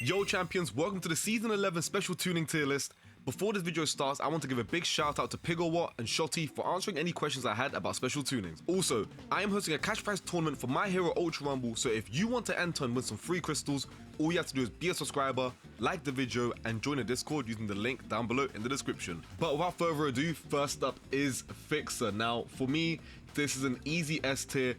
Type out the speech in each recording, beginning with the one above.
Yo champions, welcome to the Season 11 Special Tuning Tier List. Before this video starts, I want to give a big shout out to Pigowatt and Shotty for answering any questions I had about special tunings. Also, I am hosting a cash prize tournament for My Hero Ultra Rumble, so if you want to enter and win some free crystals, all you have to do is be a subscriber, like the video, and join the Discord using the link down below in the description. But without further ado, first up is Fixer. Now, for me, this is an easy S tier.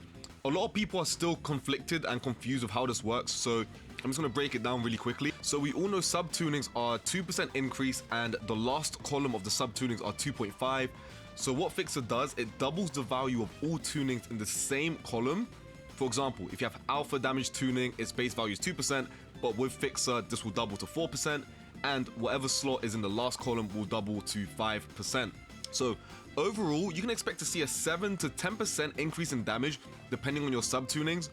A lot of people are still conflicted and confused with how this works, so I'm just going to break it down really quickly. So we all know sub-tunings are 2% increase and the last column of the sub-tunings are 2.5. So what Fixer does, it doubles the value of all tunings in the same column. For example, if you have alpha damage tuning, its base value is 2%, but with Fixer, this will double to 4%, and whatever slot is in the last column will double to 5%. So overall, you can expect to see a 7 to 10% increase in damage depending on your sub-tunings.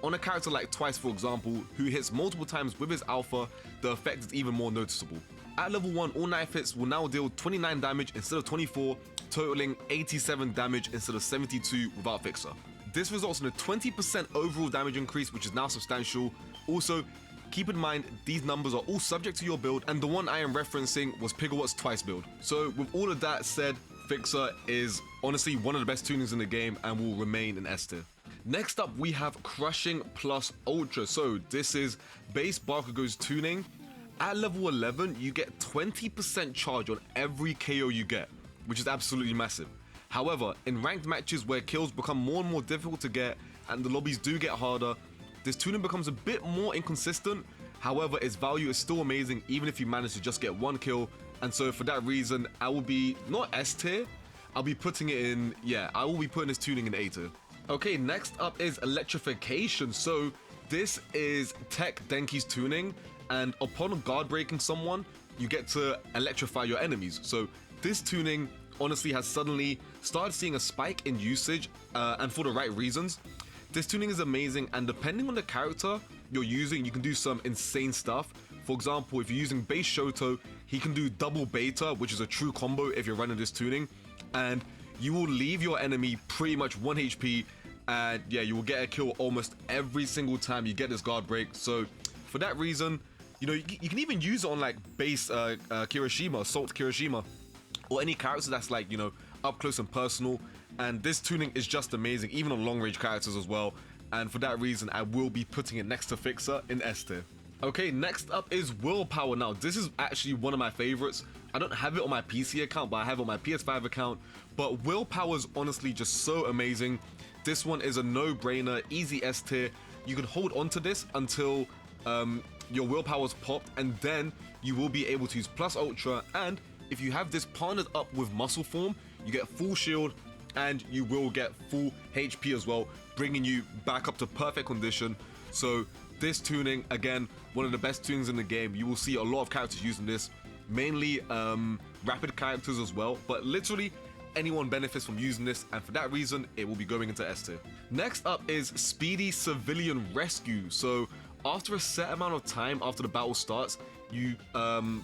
On a character like Twice, for example, who hits multiple times with his alpha, the effect is even more noticeable. At level 1, all knife hits will now deal 29 damage instead of 24, totaling 87 damage instead of 72 without Fixer. This results in a 20% overall damage increase, which is now substantial. Also, keep in mind, these numbers are all subject to your build, and the one I am referencing was Pigowatt's Twice build. So with all of that said, Fixer is honestly one of the best tunings in the game and will remain an S tier. Next up, we have Crushing plus Ultra. So this is base Barko's tuning. At level 11, you get 20% charge on every KO you get, which is absolutely massive. However, in ranked matches where kills become more and more difficult to get and the lobbies do get harder, this tuning becomes a bit more inconsistent. However, its value is still amazing even if you manage to just get one kill. And so for that reason, I will be not S tier, I'll be putting it in, I will be putting this tuning in A tier. Okay, next up is Electrification. So this is Tech Denki's tuning, and upon guard breaking someone, you get to electrify your enemies. So this tuning honestly has suddenly started seeing a spike in usage, and for the right reasons. This tuning is amazing, and depending on the character you're using, you can do some insane stuff. For example, if you're using base Shoto, he can do double beta, which is a true combo if you're running this tuning, and you will leave your enemy pretty much 1 HP, and you will get a kill almost every single time you get this guard break. So for that reason, you can even use it on like base Kirishima, Assault Kirishima, or any character that's like, up close and personal. And this tuning is just amazing, even on long range characters as well. And for that reason, I will be putting it next to Fixer in S tier. Okay, next up is Willpower. Now, this is actually one of my favorites. I don't have it on my PC account, but I have it on my PS5 account. But Willpower is honestly just so amazing. This one is a no-brainer, easy S tier. You can hold on to this until your Willpower's popped, and then you will be able to use Plus Ultra. And if you have this partnered up with Muscle Form, you get full shield, and you will get full HP as well, bringing you back up to perfect condition. So this tuning, again, one of the best tunings in the game. You will see a lot of characters using this, mainly rapid characters as well, but literally anyone benefits from using this, and for that reason, it will be going into S tier. Next up is Speedy Civilian Rescue. So after a set amount of time after the battle starts, you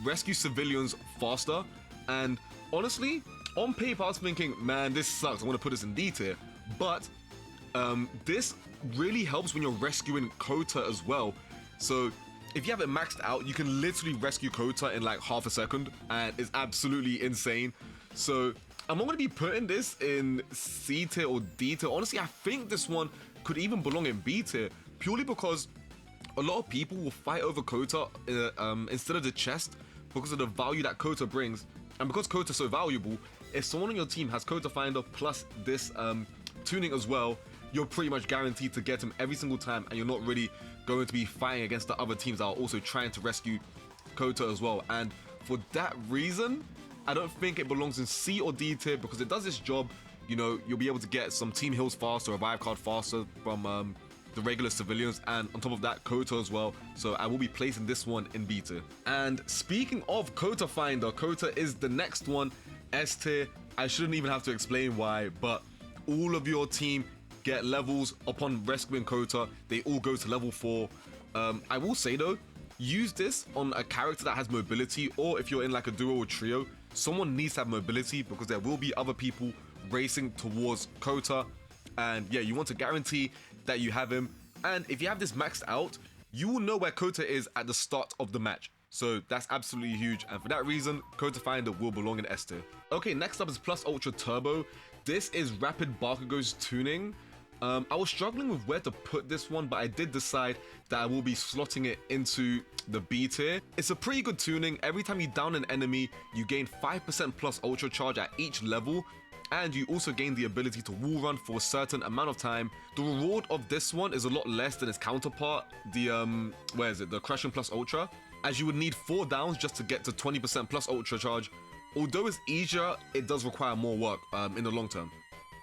rescue civilians faster, and honestly, on paper, I was thinking, man, this sucks, I want to put this in D tier, but this really helps when you're rescuing Kota as well. So if you have it maxed out, you can literally rescue Kota in like half a second, and it's absolutely insane. So I'm not going to be putting this in C tier or D tier. Honestly, I think this one could even belong in B tier, purely because a lot of people will fight over Kota instead of the chest because of the value that Kota brings. And because Kota's so valuable, if someone on your team has Kota Finder plus this tuning as well, you're pretty much guaranteed to get him every single time, and you're not really going to be fighting against the other teams that are also trying to rescue Kota as well. And for that reason, I don't think it belongs in C or D tier, because it does its job. You'll be able to get some team heals faster, a revive card faster from the regular civilians, and on top of that, Kota as well. So I will be placing this one in B tier. And speaking of Kota Finder, Kota is the next one, S tier. I shouldn't even have to explain why, but all of your team get levels upon rescuing Kota. They all go to level 4. I will say though, use this on a character that has mobility, or if you're in like a duo or trio, someone needs to have mobility, because there will be other people racing towards Kota, and you want to guarantee that you have him. And if you have this maxed out, you will know where Kota is at the start of the match. So that's absolutely huge, and for that reason, Kota Finder will belong in S tier. Okay, next up is Plus Ultra Turbo. This is Rapid Bakugo's tuning. I was struggling with where to put this one, but I did decide that I will be slotting it into the B tier. It's a pretty good tuning. Every time you down an enemy, you gain 5% plus Ultra Charge at each level, and you also gain the ability to wall run for a certain amount of time. The reward of this one is a lot less than its counterpart, the the Crushing Plus Ultra, as you would need 4 downs just to get to 20% plus Ultra Charge. Although it's easier, it does require more work in the long term.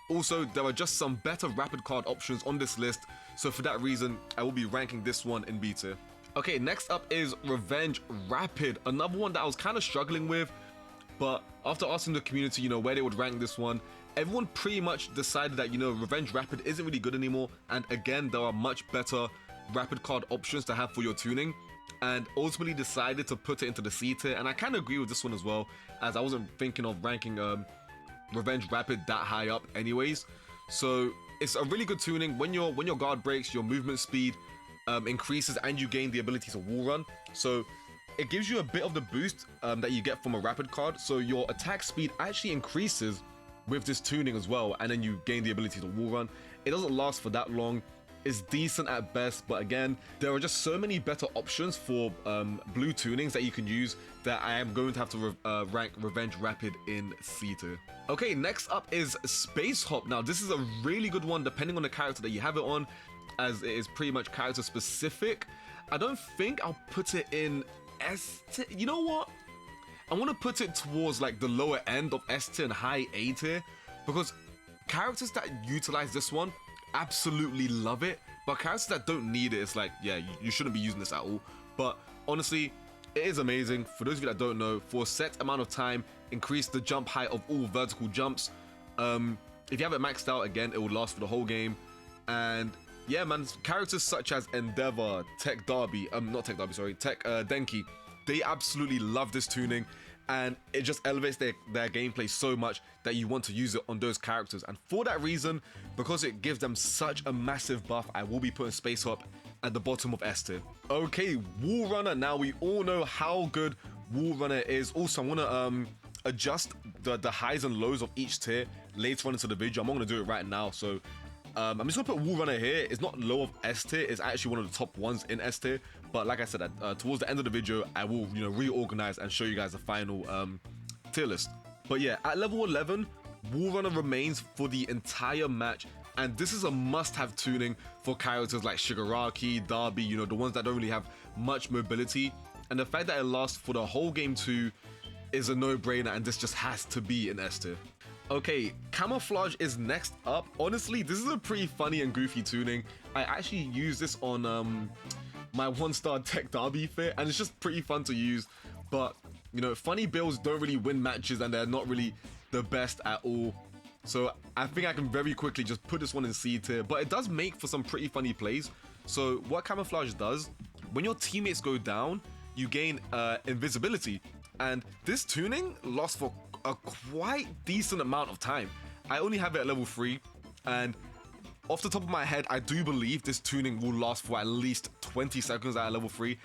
Also, there are just some better rapid card options on this list, so for that reason, I will be ranking this one in B tier. Okay, next up is Revenge Rapid, another one that I was kind of struggling with, but after asking the community, where they would rank this one, everyone pretty much decided that, Revenge Rapid isn't really good anymore, and again, there are much better rapid card options to have for your tuning, and ultimately decided to put it into the C tier, and I kind of agree with this one as well, as I wasn't thinking of ranking Revenge Rapid that high up anyways. So it's a really good tuning. When your guard breaks, your movement speed increases and you gain the ability to wall run. So it gives you a bit of the boost that you get from a rapid card. So your attack speed actually increases with this tuning as well, and then you gain the ability to wall run. It doesn't last for that long. It's decent at best, but again, there are just so many better options for blue tunings that you can use that I am going to have to rank Revenge Rapid in C tier. Okay, next up is Space Hop. Now, this is a really good one depending on the character that you have it on, as it is pretty much character specific. I don't think I'll put it in S tier. You know what? I want to put it towards like the lower end of S tier and high A tier, because characters that utilize this one absolutely love it, but characters that don't need it, it's like, yeah, you shouldn't be using this at all. But honestly, it is amazing. For those of you that don't know, for a set amount of time, increase the jump height of all vertical jumps. If you have it maxed out, again, it will last for the whole game. And yeah, man, characters such as Endeavor, Tech Denki, they absolutely love this tuning, and it just elevates their gameplay so much that you want to use it on those characters. And for that reason, because it gives them such a massive buff, I will be putting Space Hop at the bottom of S tier. Okay, Woolrunner. Now, we all know how good Woolrunner is. Also, I want to adjust the highs and lows of each tier later on into the video. I'm not going to do it right now, so I'm just gonna put Woolrunner here. It's not low of S tier, it's actually one of the top ones in S tier. But like I said, towards the end of the video, I will reorganize and show you guys the final tier list. But yeah, at level 11, Woolrunner remains for the entire match, and this is a must-have tuning for characters like Shigaraki, Darby, the ones that don't really have much mobility. And the fact that it lasts for the whole game too is a no-brainer, and this just has to be in S tier. Okay, Camouflage is next up. Honestly, this is a pretty funny and goofy tuning. I actually use this on my 1-star Tech Derby fit, and it's just pretty fun to use. But, funny builds don't really win matches, and they're not really the best at all. So I think I can very quickly just put this one in C tier, but it does make for some pretty funny plays. So what Camouflage does, when your teammates go down, you gain invisibility. And this tuning lasts for a quite decent amount of time. I only have it at level 3, and off the top of my head, I do believe this tuning will last for at least 20 seconds at level 3.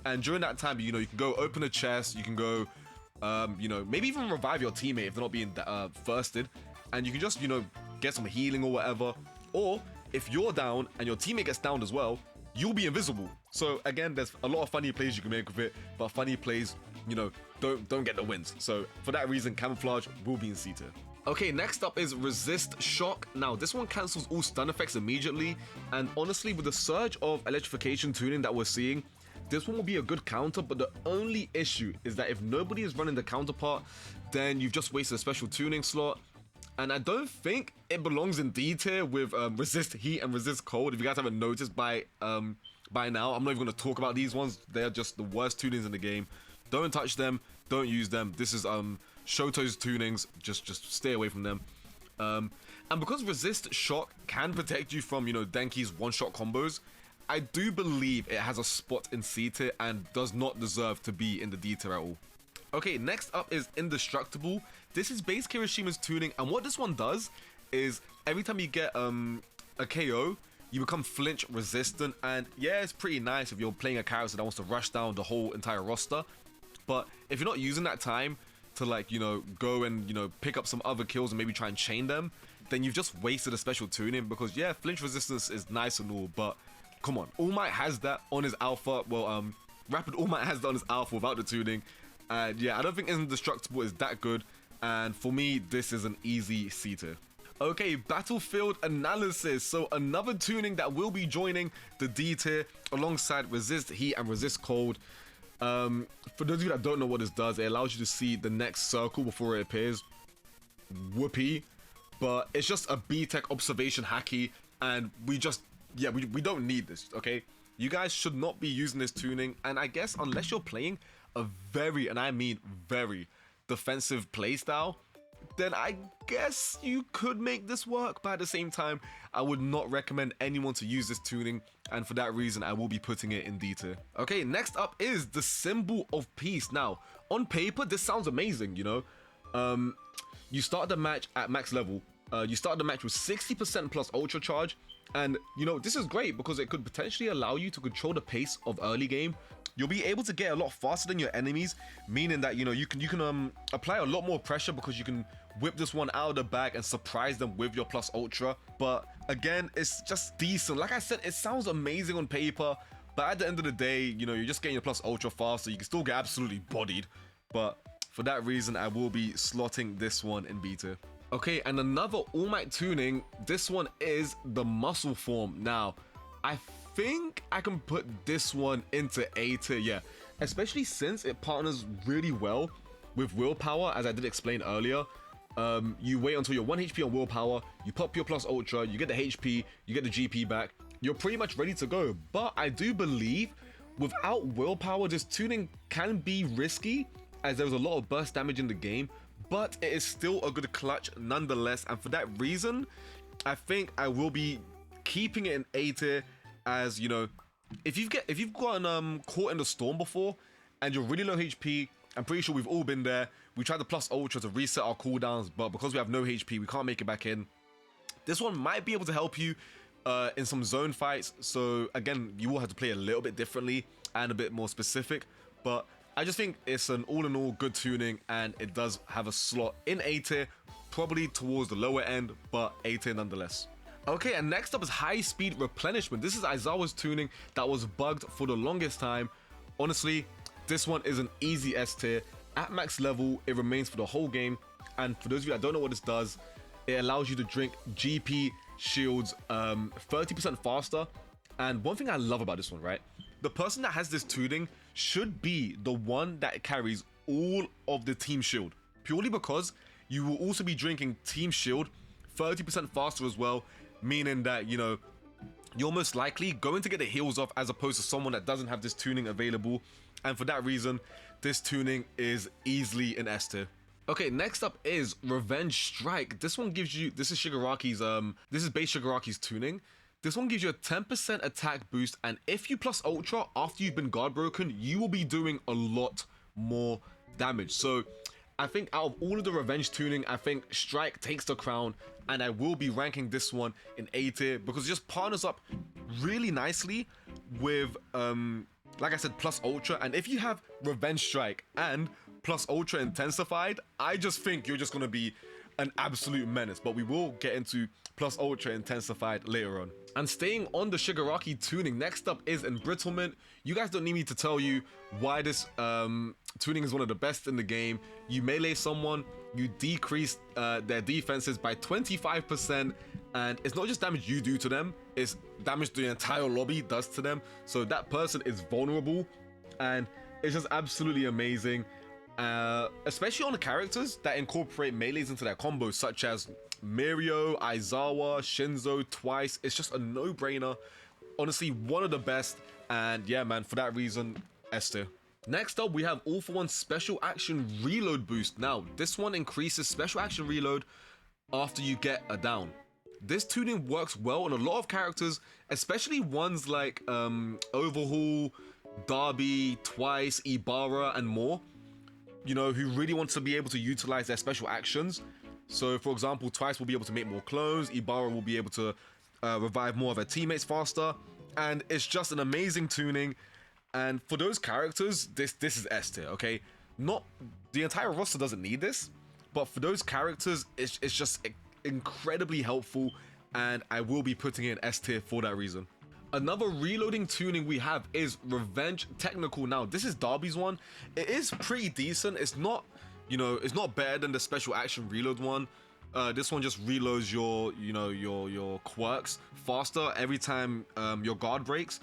And during that time, you can go open a chest, you can go, maybe even revive your teammate if they're not being thirsted, and you can just, get some healing or whatever. Or if you're down and your teammate gets downed as well, you'll be invisible. So again, there's a lot of funny plays you can make with it, but funny plays, don't get the wins. So for that reason, Camouflage will be in C tier. Okay, next up is Resist Shock. Now, this one cancels all stun effects immediately, and honestly, with the surge of Electrification tuning that we're seeing, this one will be a good counter, but the only issue is that if nobody is running the counterpart, then you've just wasted a special tuning slot. And I don't think it belongs in D tier with Resist Heat and Resist Cold. If you guys haven't noticed by now, I'm not even going to talk about these ones. They're just the worst tunings in the game. Don't touch them. Don't use them. This is Shoto's tunings. Just stay away from them. And because Resist Shock can protect you from, Denki's one-shot combos, I do believe it has a spot in C tier and does not deserve to be in the D tier at all. Okay, next up is Indestructible. This is base Kirishima's tuning, and what this one does is every time you get a KO, you become flinch resistant, and yeah, it's pretty nice if you're playing a character that wants to rush down the whole entire roster. But if you're not using that time to, like, you know, go and, you know, pick up some other kills and maybe try and chain them, then you've just wasted a special tuning. Because yeah, flinch resistance is nice and all, but come on, All Might has that on his alpha. Well, Rapid All Might has that on his alpha without the tuning. And yeah, I don't think Indestructible is that good, and for me this is an easy C tier. Okay, battlefield analysis. So another tuning that will be joining the D tier alongside resist heat and resist cold. For those of you that don't know what this does, it allows you to see the next circle before it appears. Whoopee. But it's just a B-Tech observation hacky, and we don't need this, okay? You guys should not be using this tuning, and I guess unless you're playing a very, and I mean very, defensive playstyle, then I guess you could make this work. But at the same time, I would not recommend anyone to use this tuning, and for that reason I will be putting it in D tier. Okay, next up is the Symbol of Peace. Now, on paper this sounds amazing, you know. You start the match at max level, you start the match with 60% plus ultra charge, and you know, this is great because it could potentially allow you to control the pace of early game. You'll be able to get a lot faster than your enemies, meaning that, you know, you can apply a lot more pressure because you can whip this one out of the bag and surprise them with your plus ultra. But again, it's just decent. Like I said, it sounds amazing on paper, but at the end of the day, you know, you're just getting your plus ultra faster. You can still get absolutely bodied, but for that reason I will be slotting this one in B tier. Okay, and another All Might tuning, this one is the muscle form. Now, I think I can put this one into A tier, yeah, especially since it partners really well with Willpower, as I did explain earlier. You wait until you're 1 HP on Willpower, you pop your plus ultra, you get the HP, you get the GP back, you're pretty much ready to go. But I do believe without Willpower, this tuning can be risky, as there's a lot of burst damage in the game, but it is still a good clutch nonetheless, and for that reason I think I will be keeping it in A tier. As you know, if you've gotten caught in the storm before and you're really low HP, I'm pretty sure we've all been there. We tried the plus ultra to reset our cooldowns, but because we have no HP, we can't make it back in. This one might be able to help you in some zone fights. So again, you will have to play a little bit differently and a bit more specific, but I just think it's an all in all good tuning, and it does have a slot in A tier, probably towards the lower end, but A tier nonetheless. Okay, and next up is Highspeed Replenishment. This is Aizawa's tuning that was bugged for the longest time. Honestly, this one is an easy S tier. At max level, it remains for the whole game. And for those of you that don't know what this does, it allows you to drink GP shields 30% faster. And one thing I love about this one, right? The person that has this tuning should be the one that carries all of the team shield, purely because you will also be drinking team shield 30% faster as well, meaning that, you know, you're most likely going to get the heals off as opposed to someone that doesn't have this tuning available. And for that reason, this tuning is easily an S tier. Okay, next up is Revenge Strike. This one gives you, this is Shigaraki's, this is base Shigaraki's tuning. This one gives you a 10% attack boost, and if you plus ultra after you've been guard broken, you will be doing a lot more damage. So I think out of all of the Revenge tuning, I think Strike takes the crown, and I will be ranking this one in A tier because it just partners up really nicely with, like I said, plus ultra. And if you have Revenge Strike and plus ultra intensified, I just think you're just going to be an absolute menace. But we will get into plus ultra intensified later on. And staying on the Shigaraki tuning, next up is Embrittlement. You guys don't need me to tell you why this tuning is one of the best in the game. You melee someone, you decrease their defenses by 25%, and it's not just damage you do to them, it's damage the entire lobby does to them. So that person is vulnerable, and it's just absolutely amazing. Especially on the characters that incorporate melees into their combos, such as Mirio, Aizawa, Shinzo, Twice. It's just a no-brainer. Honestly, one of the best. And yeah, man, for that reason, S tier. Next up, we have All For One Special Action Reload Boost. Now, this one increases Special Action Reload after you get a down. This tuning works well on a lot of characters, especially ones like Overhaul, Darby, Twice, Ibarra, and more. You know, who really want to be able to utilize their special actions. So, for example, Twice will be able to make more clones, Ibarra will be able to revive more of their teammates faster, and it's just an amazing tuning. And for those characters, this is S tier, okay? Not the entire roster doesn't need this, but for those characters, it's just incredibly helpful, and I will be putting it in S tier for that reason. Another reloading tuning we have is Revenge Technical. Now, this is Darby's one. It is pretty decent. It's not, you know, it's not better than the special action reload one. This one just reloads your, you know, your quirks faster every time your guard breaks,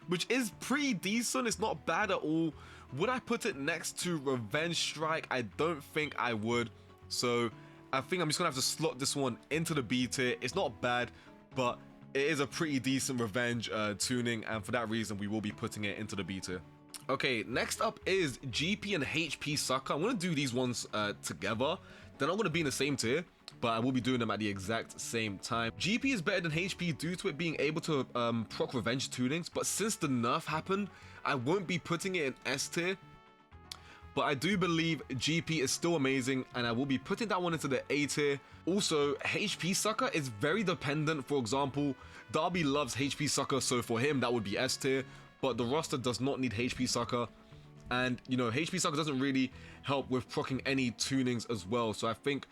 which is pretty decent. It's not bad at all. Would I put it next to Revenge Strike? I don't think I would. So I think I'm just gonna have to slot this one into the B tier. It's not bad, but it is a pretty decent revenge tuning, and for that reason, we will be putting it into the B tier. Okay, next up is GP and HP Sucker. I'm gonna do these ones together. They're not gonna be in the same tier, but I will be doing them at the exact same time. GP is better than HP due to it being able to proc revenge tunings, but since the nerf happened, I won't be putting it in S tier. But I do believe GP is still amazing, and I will be putting that one into the A tier. Also, HP Sucker is very dependent. For example, Darby loves HP Sucker, so for him that would be S tier, but the roster does not need HP Sucker. And, you know, HP Sucker doesn't really help with proccing any tunings as well, so I think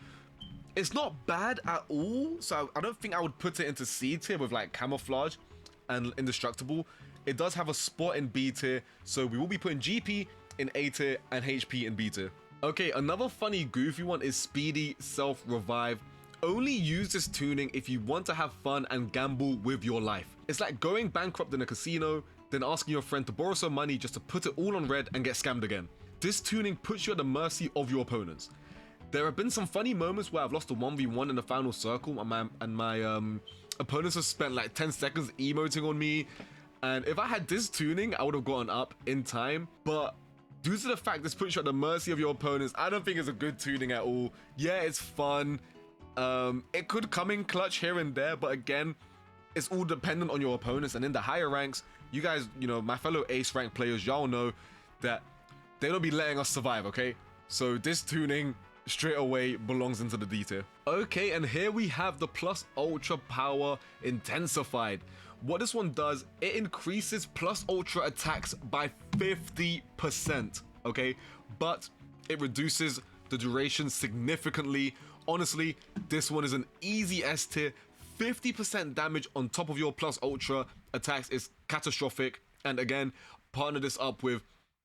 it's not bad at all. So I don't think I would put it into C tier with like Camouflage and Indestructible. It does have a spot in B tier, so we will be putting GP in A tier and HP in B tier. Okay, another funny goofy one is Speedy Self Revive. Only use this tuning if you want to have fun and gamble with your life. It's like going bankrupt in a casino, then asking your friend to borrow some money just to put it all on red and get scammed again. This tuning puts you at the mercy of your opponents. There have been some funny moments where I've lost a 1v1 in the final circle, and my opponents have spent like 10 seconds emoting on me, and if I had this tuning, I would have gotten up in time, but due to the fact this puts you at the mercy of your opponents, I don't think it's a good tuning at all. Yeah, it's fun. It could come in clutch here and there, but again, it's all dependent on your opponents. And in the higher ranks, you guys, you know, my fellow ace rank players, y'all know that they don't be letting us survive, okay? So this tuning straight away belongs into the D tier. Okay, and here we have the plus ultra power Intensified. What this one does, it increases plus ultra attacks by 50%, okay? But it reduces the duration significantly. Honestly, this one is an easy S tier. 50% damage on top of your plus ultra attacks is catastrophic. And again, partner this up with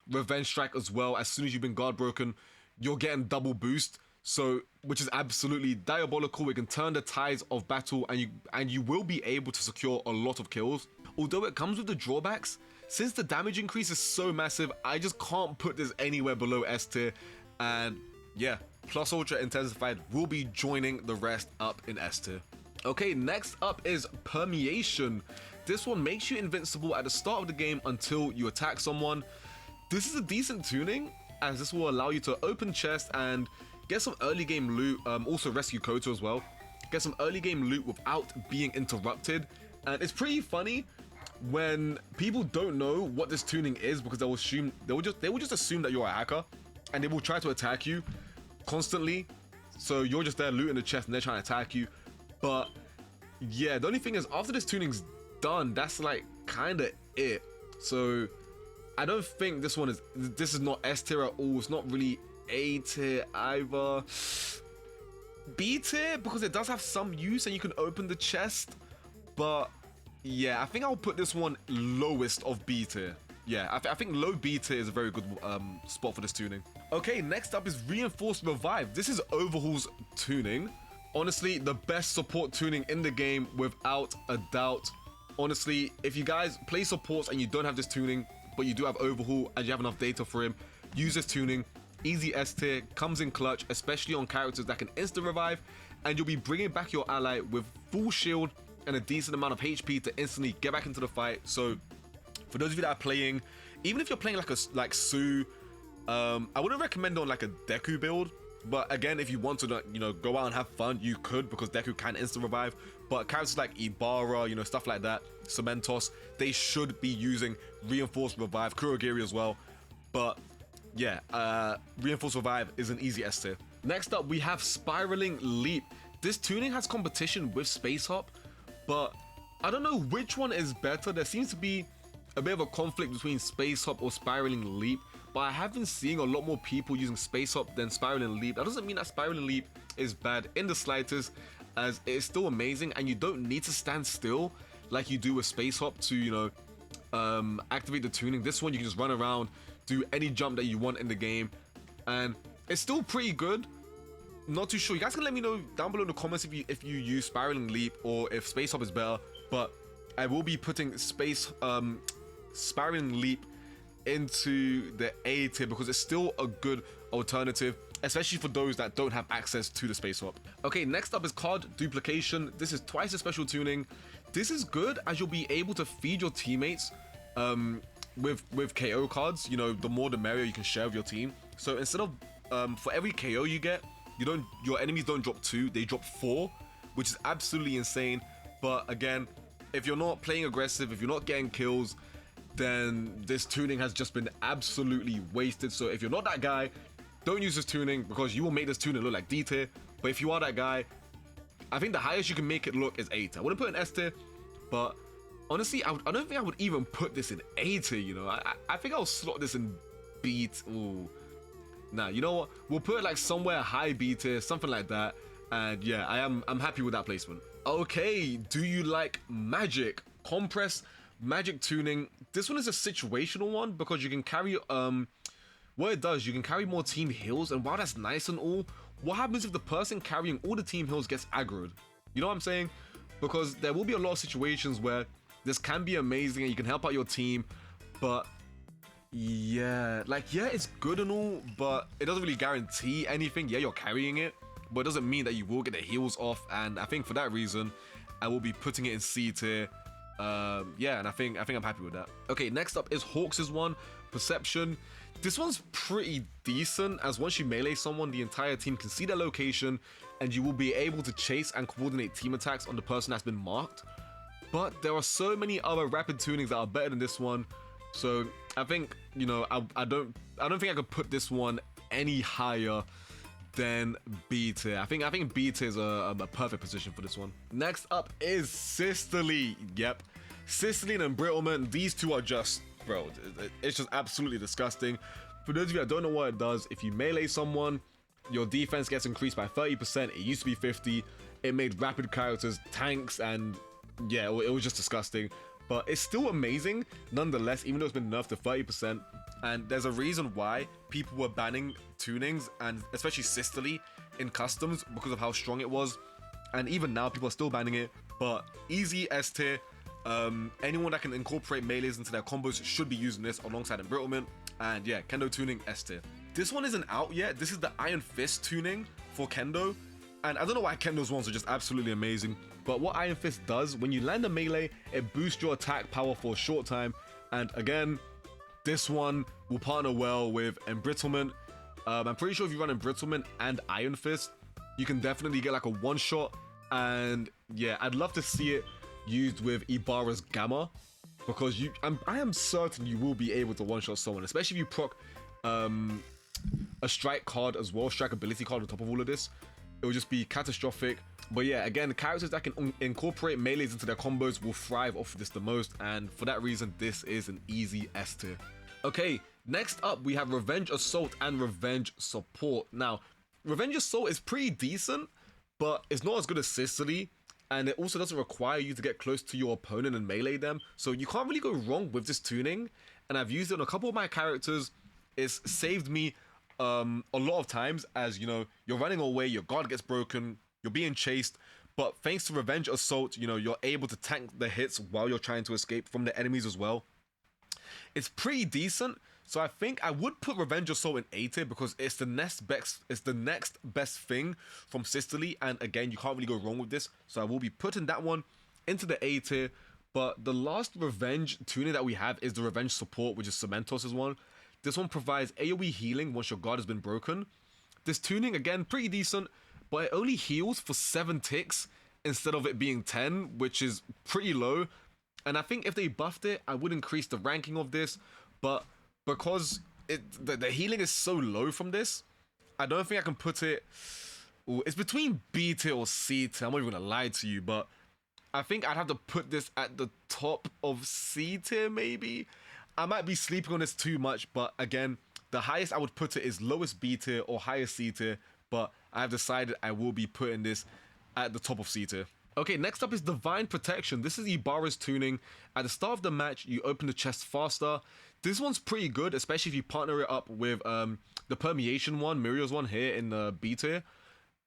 Revenge Strike as well. As soon as you've been guard broken, you're getting double boost. So, which is absolutely diabolical. It can turn the tides of battle, and you will be able to secure a lot of kills. Although it comes with the drawbacks, since the damage increase is so massive, I just can't put this anywhere below S tier. And yeah, plus ultra Intensified will be joining the rest up in S tier. Okay, next up is Permeation. This one makes you invincible at the start of the game until you attack someone. This is a decent tuning, as this will allow you to open chests and get some early game loot, also rescue Kota as well. Get some early game loot without being interrupted. And it's pretty funny when people don't know what this tuning is, because they will just assume that you're a hacker, and they will try to attack you constantly. So you're just there looting the chest and they're trying to attack you. But yeah, the only thing is, after this tuning's done, that's like kind of it. So I don't think this is not S tier at all. It's not really A tier either. B tier, because it does have some use and you can open the chest. But yeah, I think I'll put this one lowest of B tier. Yeah, I think low B tier is a very good spot for this tuning. Okay, next up is Reinforced Revive. This is Overhaul's tuning. Honestly, the best support tuning in the game without a doubt. Honestly, if you guys play supports and you don't have this tuning, but you do have Overhaul and you have enough data for him, use this tuning. Easy S tier, comes in clutch, especially on characters that can insta revive, and you'll be bringing back your ally with full shield and a decent amount of HP to instantly get back into the fight. So for those of you that are playing, even if you're playing like Sue, I wouldn't recommend on like a Deku build. But again, if you want to, you know, go out and have fun, you could, because Deku can instant revive. But characters like Ibarra, you know, stuff like that, Cementos, they should be using Reinforced Revive, Kurogiri as well. But yeah, Reinforced Revive is an easy S tier. Next up, we have Spiraling Leap. This tuning has competition with Space Hop, but I don't know which one is better. There seems to be a bit of a conflict between Space Hop or Spiraling Leap, but I have been seeing a lot more people using Space Hop than Spiraling Leap. That doesn't mean that Spiraling Leap is bad in the slightest, as it is still amazing, and you don't need to stand still like you do with Space Hop to, you know, activate the tuning. This one you can just run around, do any jump that you want in the game, and it's still pretty good. Not too sure. You guys can let me know down below in the comments if you use Spiraling Leap or if Space Hop is better, but I will be putting Spiraling Leap into the A tier because it's still a good alternative, especially for those that don't have access to the Space Hop. Okay, next up is card Duplication. This is twice the special tuning. This is good as you'll be able to feed your teammates with KO cards. You know, the more the merrier you can share with your team. So instead of for every KO you get, your enemies don't drop 2, they drop 4, which is absolutely insane. But again, if you're not playing aggressive, if you're not getting kills, then this tuning has just been absolutely wasted. So if you're not that guy, don't use this tuning because you will make this tuning look like D tier. But if you are that guy, I think the highest you can make it look is A tier. I wouldn't put an S tier, but honestly, I don't think I would even put this in A tier, you know. I think I'll slot this in B tier. Ooh. Nah, you know what? We'll put it like somewhere high B tier, something like that. And yeah, I'm happy with that placement. Okay, do you like magic? Compress magic tuning. This one is a situational one because you can carry what it does, you can carry more team heals, and while that's nice and all, what happens if the person carrying all the team heals gets aggroed? You know what I'm saying? Because there will be a lot of situations where this can be amazing and you can help out your team, but yeah, like, yeah, it's good and all, but it doesn't really guarantee anything. Yeah, you're carrying it, but it doesn't mean that you will get the heals off, and I think for that reason, I will be putting it in C tier. Yeah, and I think I'm happy with that. Okay, next up is Hawks' one, Perception. This one's pretty decent, as once you melee someone, the entire team can see their location, and you will be able to chase and coordinate team attacks on the person that's been marked. But there are so many other rapid tunings that are better than this one, so I think, you know, I don't think I could put this one any higher than B tier. I think B tier is a perfect position for this one. Next up is Systole. Yep, Systole and Embrittlement. These two are just, bro, it's just absolutely disgusting. For those of you that don't know what it does, if you melee someone, your defense gets increased by 30%. It used to be 50. It made rapid characters tanks, and yeah, it was just disgusting. But it's still amazing nonetheless, even though it's been nerfed to 30%. And there's a reason why people were banning tunings, and especially Systole in customs, because of how strong it was. And even now, people are still banning it. But easy S tier. Anyone that can incorporate melees into their combos should be using this alongside Embrittlement. And yeah, Kendo tuning S tier. This one isn't out yet. This is the Iron Fist tuning for Kendo. And I don't know why Kendo's ones are just absolutely amazing. But what Iron Fist does, when you land a melee, it boosts your attack power for a short time. And again, this one will partner well with Embrittlement. I'm pretty sure if you run Embrittlement and Iron Fist, you can definitely get like a one-shot. And yeah, I'd love to see it used with Ibarra's Gamma, because I am certain you will be able to one-shot someone, especially if you proc a strike card as well, strike ability card on top of all of this. It will just be catastrophic. But yeah, again, the characters that can incorporate melees into their combos will thrive off of this the most, and for that reason, this is an easy S tier. Okay, next up we have Revenge Assault and Revenge Support. Now, Revenge Assault is pretty decent, but it's not as good as Systole, and it also doesn't require you to get close to your opponent and melee them, so you can't really go wrong with this tuning, and I've used it on a couple of my characters. It's saved me a lot of times, as you know, you're running away, your guard gets broken, you're being chased, but thanks to Revenge Assault, you know, you're able to tank the hits while you're trying to escape from the enemies as well. It's pretty decent, so I think I would put Revenge Assault in A tier because it's the next best thing from Systole, and again, you can't really go wrong with this, so I will be putting that one into the A tier. But the last Revenge tuning that we have is the Revenge Support, which is Cementos' one. This one provides AoE healing once your guard has been broken. This tuning, again, pretty decent, but it only heals for 7 ticks instead of it being 10, which is pretty low. And I think if they buffed it, I would increase the ranking of this, but because the healing is so low from this, I don't think I can put it... Ooh, it's between B tier or C tier, I'm not even gonna lie to you, but I think I'd have to put this at the top of C tier, maybe. I might be sleeping on this too much, but again, the highest I would put it is lowest B tier or highest C tier, but I've decided I will be putting this at the top of C tier. Okay, next up is Divine Protection. This is Ibarra's tuning. At the start of the match, you open the chest faster. This one's pretty good, especially if you partner it up with the Permeation one, Midoriya's one here in the B tier,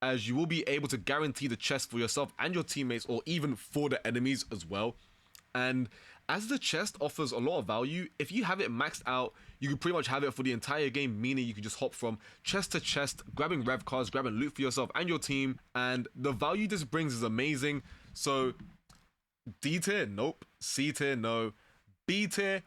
as you will be able to guarantee the chest for yourself and your teammates, or even for the enemies as well. And as the chest offers a lot of value, if you have it maxed out, you can pretty much have it for the entire game, meaning you can just hop from chest to chest, grabbing rev cards, grabbing loot for yourself and your team, and the value this brings is amazing. So D tier, nope. C tier, no. B tier,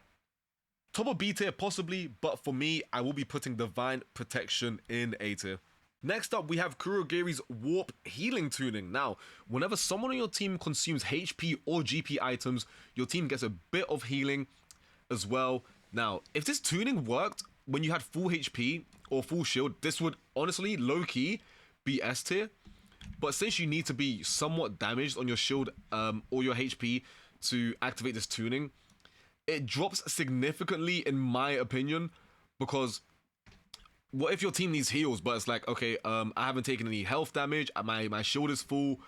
top of B tier possibly, but for me, I will be putting Divine Protection in A tier. Next up, we have Kurogiri's Warp Healing tuning. Now, whenever someone on your team consumes HP or GP items, your team gets a bit of healing as well. Now, if this tuning worked when you had full HP or full shield, this would honestly, low-key, be S tier. But since you need to be somewhat damaged on your shield or your HP to activate this tuning, it drops significantly in my opinion, because what if your team needs heals, but it's like, okay, I haven't taken any health damage, my shield is full.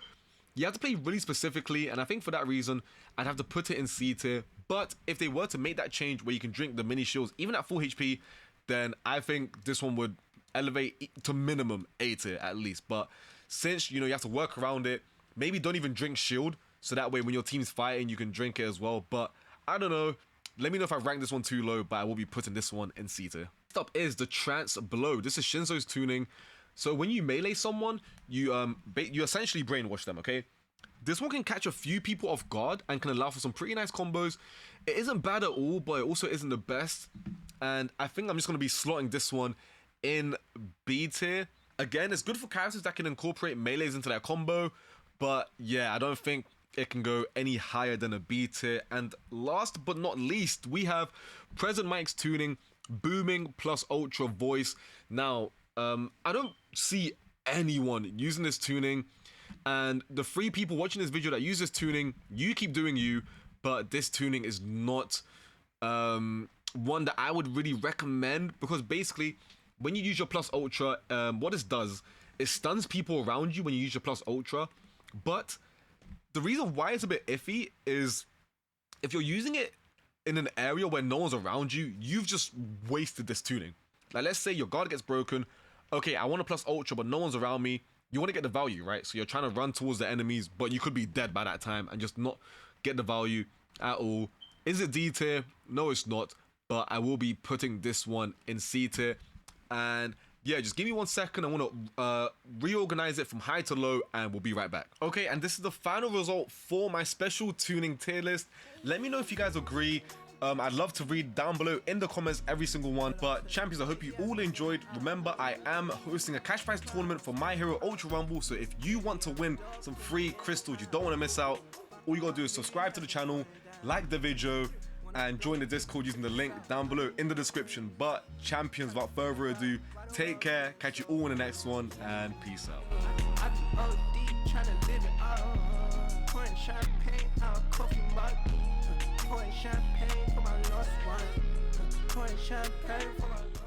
You have to play really specifically, and I think for that reason, I'd have to put it in C tier. But if they were to make that change where you can drink the mini shields, even at full HP, then I think this one would elevate to minimum A tier at least. But since, you know, you have to work around it, maybe don't even drink shield, so that way when your team's fighting, you can drink it as well. But I don't know. Let me know if I rank this one too low, but I will be putting this one in C tier. Next up is the Trance Blow. This is Shinso's tuning. So when you melee someone, you essentially brainwash them, okay? This one can catch a few people off guard and can allow for some pretty nice combos. It isn't bad at all, but it also isn't the best. And I think I'm just going to be slotting this one in B tier. Again, it's good for characters that can incorporate melees into their combo, but yeah, I don't think it can go any higher than a B tier. And last but not least, we have Present Mic's tuning, Booming plus Ultra Voice. Now, I don't see anyone using this tuning, and the 3 people watching this video that use this tuning, you keep doing you, but this tuning is not one that I would really recommend, because basically, when you use your plus ultra, what this does, it stuns people around you when you use your plus ultra. But the reason why it's a bit iffy is if you're using it in an area where no one's around you, you've just wasted this tuning. Like, let's say your guard gets broken. Okay, I want a plus ultra, but no one's around me. You want to get the value, right? So you're trying to run towards the enemies, but you could be dead by that time and just not get the value at all. Is it D tier? No, it's not. But I will be putting this one in C tier. And yeah, just give me 1 second. I want to reorganize it from high to low, and we'll be right back. Okay, and this is the final result for my special tuning tier list. Let me know if you guys agree. I'd love to read down below in the comments every single one. But champions, I hope you all enjoyed. Remember, I am hosting a cash prize tournament for My Hero Ultra Rumble. So if you want to win some free crystals you don't want to miss out, all you gotta do is subscribe to the channel, like the video, and join the Discord using the link down below in the description. But champions, without further ado, take care, catch you all in the next one, and peace out. Champagne for my lost one. Champagne for my